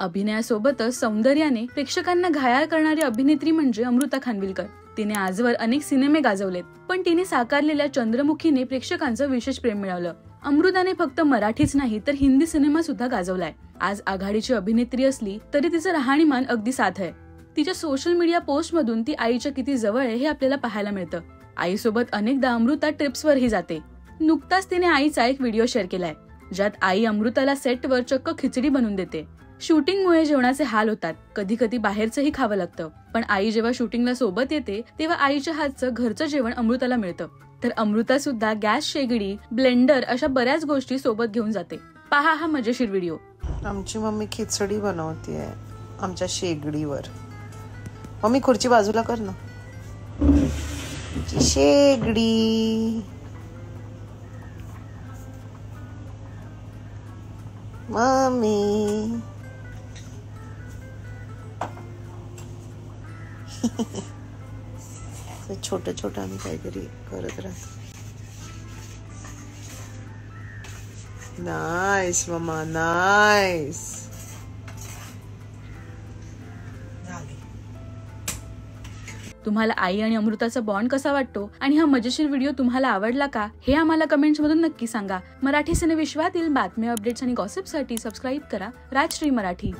अभिनयासोबतच सौंदर्याने प्रेक्षकांना घायाळ करणारी अभिनेत्री म्हणजे अमृता खानविलकर। तिने आजवर अनेक सिनेमे गाजवलेत, पण तिने साकारलेल्या चंद्रमुखीने प्रेक्षकांचं विशेष प्रेम मिळवलं। अमृताने फक्त मराठीच नाही तर हिंदी सिनेमा सुद्धा गाजवलाय। आज आघाडीची अभिनेत्री असली तरी तिचं राहणीमान अगदी साधं आहे। तिच्या सोशल मीडिया पोस्ट मधून ती आईच्या किती जवळ आहे हे आपल्याला पाहायला मिळतं। आईसोबत अनेकदा अमृता ट्रिप्सवरही जाते। नुकताच तिने आईचा एक व्हिडिओ शेअर केलाय, ज्यात आई अमृताला सेटवर चक्क खिचडी बनवून देते। शूटिंगमुळे जेवणाचे हाल होतात, कधी कधी बाहेरचंही खावं लागतं, पण आई जेव्हा शूटिंगला सोबत येते तेव्हा आईच्या हातचं घरचं जेवण अमृताला मिळतं। तर अमृता सुद्धा गॅस शेगडी, ब्लेंडर अशा बऱ्याच गोष्टी सोबत घेऊन जाते। पहा हा मजेशीर व्हिडिओ। आमची मम्मी खिचडी बनवते आमच्या शेगडीवर। मम्मी खुर्ची बाजूला कर ना। शेगडी मम्मी छोटं छोटं आम्ही काहीतरी करत राहतो। Nice mamma, nice. तुम्हाला आई आणि अमृताचा बॉन्ड कसा वाटतो आणि हा मजेशीर व्हिडिओ तुम्हाला आवडला का हे आम्हाला कमेंट्स मधून नक्की सांगा। मराठी सिनेविश्वातील बातम्या, अपडेट्स आणि गॉसिपसाठी सबस्क्राईब करा राजश्री मराठी।